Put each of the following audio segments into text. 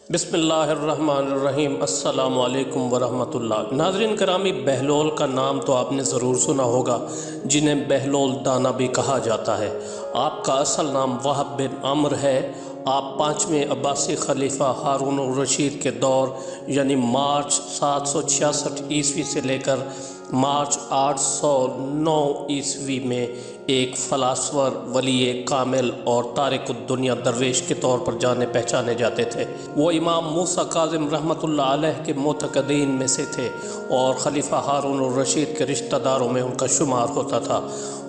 बिस्मिल्लाहिर्रहमानिर्रहीम। अस्सलामु अलैकुम वरहमतुल्लाह। नाज़रीन करामी, बहलोल का नाम तो आपने ज़रूर सुना होगा, जिन्हें बहलोल दाना भी कहा जाता है। आपका असल नाम वाहब बिन अम्र है। आप पाँचवें अब्बासी खलीफा हारून al-Rashīd के दौर यानी मार्च 766 ईस्वी से लेकर मार्च 809 ईस्वी में एक फ़लासफ़र, वली कामिल और तारिकुद्दुनिया दरवेश के तौर पर जाने पहचाने जाते थे। वो इमाम मूसा काज़िम रहमतुल्लाह अलैह के मुतक़दीन में से थे और खलीफा हारून al-Rashīd के रिश्तेदारों में उनका शुमार होता था।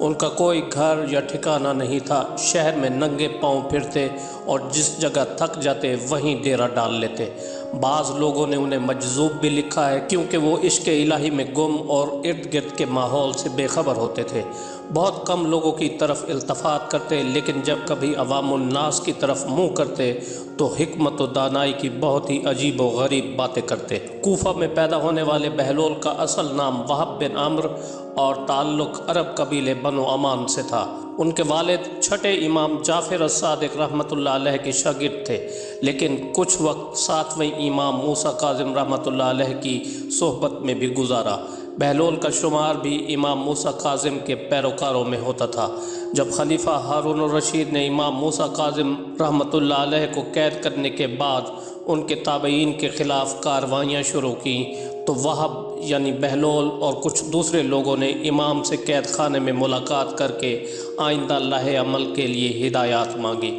उनका कोई घर या ठिकाना नहीं था। शहर में नंगे पाँव फिरते और जिस जगह थक जाते वहीं डेरा डाल लेते। बाज़ लोगों ने उन्हें मजज़ूब भी लिखा है, क्योंकि वो इश्क़ इलाही में गुम और इर्द गिर्द के माहौल से बेखबर होते थे। बहुत कम लोगों की तरफ इल्तफ़ात करते, लेकिन जब कभी अवामुन्नास की तरफ मुँह करते तो हिकमत व दानाई की बहुत ही अजीब व गरीब बातें करते। कूफा में पैदा होने वाले बहलोल का असल नाम वहाब बिन अम्र और ताल्लुक़ अरब कबीले बनो अमान से था। उनके वालिद छठे इमाम जाफ़र as-सादिक़ रहमतुल्लाह अलैह के शागिर्द थे, लेकिन कुछ वक्त सातवें इमाम मूसा काज़िम रहमतुल्लाह अलैह की सोहबत में भी गुजारा। बहलोल का शुमार भी इमाम मूसा काज़िम के पैरोकारों में होता था। जब खलीफा हारून al-Rashīd ने इमाम मूसा काज़िम रहमतुल्लाह अलैह को कैद करने के बाद उनके ताबईन के ख़िलाफ़ कार्रवाइयाँ शुरू की, तो वहाब यानी बहलोल और कुछ दूसरे लोगों ने इमाम से कैद खाने में मुलाकात करके आइंदा लाहे अमल के लिए हिदायत मांगी।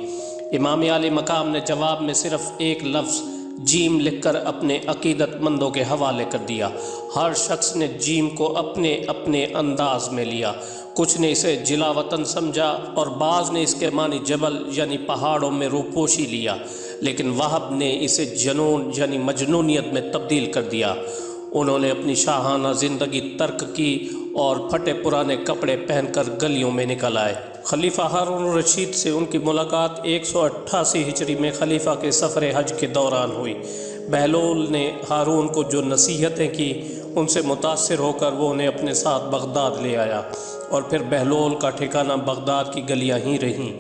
इमाम आली मकाम ने जवाब में सिर्फ़ एक लफ्ज़ जीम लिखकर अपने अकीदतमंदों के हवाले कर दिया। हर शख्स ने जीम को अपने अपने अंदाज में लिया। कुछ ने इसे जिला वतन समझा और बाज़ ने इसके मानी जबल यानी पहाड़ों में रूपोशी लिया, लेकिन वहाब ने इसे जनून यानी मजनूनियत में तब्दील कर दिया। उन्होंने अपनी शाहाना ज़िंदगी तर्क की और फटे पुराने कपड़े पहनकर गलियों में निकल आए। खलीफा हारून al-Rashīd से उनकी मुलाकात 188 हिजरी में खलीफा के सफ़र हज के दौरान हुई। बहलोल ने हारून को जो नसीहतें की, उनसे मुतासिर होकर वो उन्हें अपने साथ बगदाद ले आया और फिर बहलोल का ठिकाना बगदाद की गलियां ही रहीं।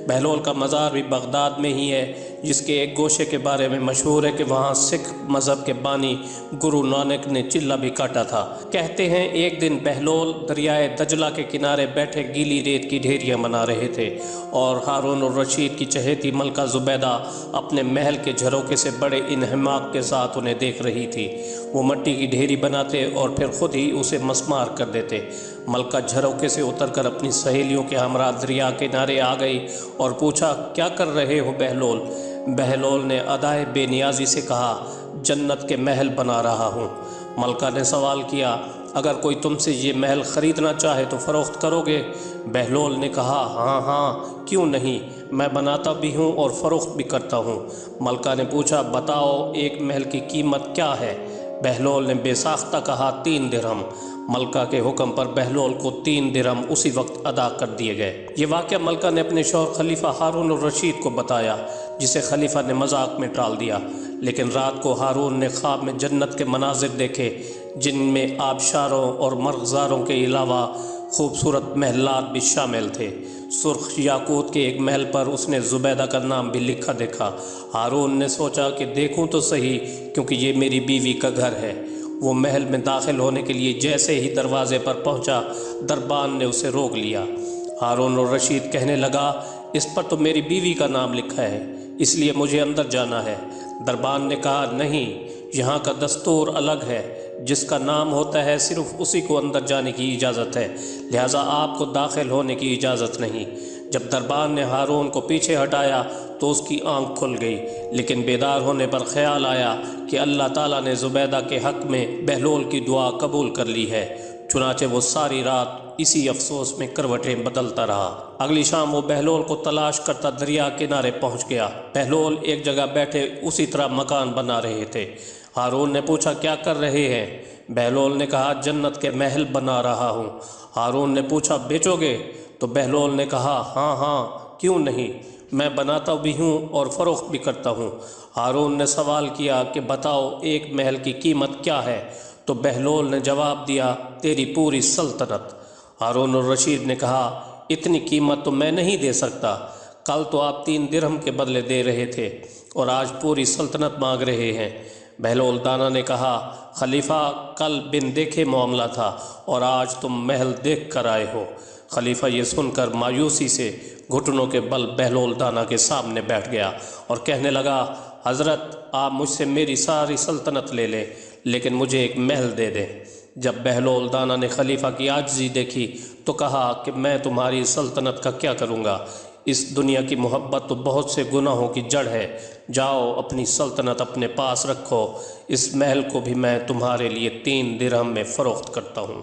बहलोल का मज़ार भी बगदाद में ही है, जिसके एक गोशे के बारे में मशहूर है कि वहाँ सिख मज़हब के बानी गुरु नानक ने चिल्ला भी काटा था। कहते हैं एक दिन बहलोल दरियाए दजला के किनारे बैठे गीली रेत की ढेरियाँ बना रहे थे और हारून al-Rashīd की चहेती मलका ज़ुबैदा अपने महल के झरोके से बड़े इन्हमाक के साथ उन्हें देख रही थी। वो मिट्टी की ढेरी बनाते और फिर ख़ुद ही उसे मस्मार कर देते। मलका झरोके से उतरकर अपनी सहेलियों के हमरा दरिया किनारे आ गई और पूछा, क्या कर रहे हो बहलोल? बहलोल ने अदाए बेनियाजी से कहा, जन्नत के महल बना रहा हूँ। मलका ने सवाल किया, अगर कोई तुमसे ये महल ख़रीदना चाहे तो फ़रोख्त करोगे? बहलोल ने कहा, हाँ हाँ, क्यों नहीं, मैं बनाता भी हूँ और फ़रोख्त भी करता हूँ। मलका ने पूछा, बताओ एक महल की कीमत क्या है? बहलोल ने बेसाख्ता कहा, 3 दिरहम। मलका के हुक्म पर बहलोल को 3 दिरहम उसी वक्त अदा कर दिए गए। ये वाक़या मलका ने अपने शौहर खलीफा हारून al-Rashīd को बताया, जिसे खलीफा ने मजाक में टाल दिया। लेकिन रात को हारून ने ख्वाब में जन्नत के मनाजिर देखे, जिनमें आबशारों और मरग़ज़ारों के अलावा खूबसूरत महलात भी शामिल थे। सुर्ख याकूत के एक महल पर उसने ज़ुबैदा का नाम भी लिखा देखा। हारून ने सोचा कि देखूं तो सही, क्योंकि ये मेरी बीवी का घर है। वो महल में दाखिल होने के लिए जैसे ही दरवाज़े पर पहुंचा, दरबान ने उसे रोक लिया। हारून al-Rashīd कहने लगा, इस पर तो मेरी बीवी का नाम लिखा है, इसलिए मुझे अंदर जाना है। दरबान ने कहा, नहीं, यहाँ का दस्तूर अलग है, जिसका नाम होता है सिर्फ उसी को अंदर जाने की इजाज़त है, लिहाजा आपको दाखिल होने की इजाज़त नहीं। जब दरबान ने हारून को पीछे हटाया तो उसकी आंख खुल गई, लेकिन बेदार होने पर ख्याल आया कि अल्लाह ताला ने ज़ुबैदा के हक़ में बहलोल की दुआ कबूल कर ली है। चुनाचे वो सारी रात इसी अफसोस में करवटें बदलता रहा। अगली शाम वो बहलोल को तलाश करता दरिया किनारे पहुंच गया। बहलोल एक जगह बैठे उसी तरह मकान बना रहे थे। हारून ने पूछा, क्या कर रहे हैं? बहलोल ने कहा, जन्नत के महल बना रहा हूँ। हारून ने पूछा, बेचोगे? तो बहलोल ने कहा, हाँ हाँ, क्यों नहीं, मैं बनाता भी हूँ और फ़रोख्त भी करता हूँ। हारून ने सवाल किया कि बताओ एक महल की कीमत क्या है? तो बहलोल ने जवाब दिया, तेरी पूरी सल्तनत। हारून al-Rashīd ने कहा, इतनी कीमत तो मैं नहीं दे सकता। کل تو آپ 3 درہم کے بدلے دے رہے تھے اور آج پوری سلطنت مانگ رہے ہیں۔ بہلول دانا نے کہا، خلیفہ کل بن دیکھے معاملہ تھا اور آج تم محل دیکھ کر آئے ہو۔ خلیفہ یہ سن کر مایوسی سے گھٹنوں کے بل بہلول دانا کے سامنے بیٹھ گیا اور کہنے لگا، حضرت آپ مجھ سے میری ساری سلطنت لے لیں لیکن مجھے ایک محل دے دیں۔ جب بہلول دانا نے خلیفہ کی عاجزی دیکھی تو کہا کہ میں تمہاری سلطنت کا کیا کروں گا؟ اس دنیا کی محبت تو بہت سے گناہوں کی جڑ ہے۔ جاؤ اپنی سلطنت اپنے پاس رکھو، اس محل کو بھی میں تمہارے لیے 3 درہم میں فروخت کرتا ہوں۔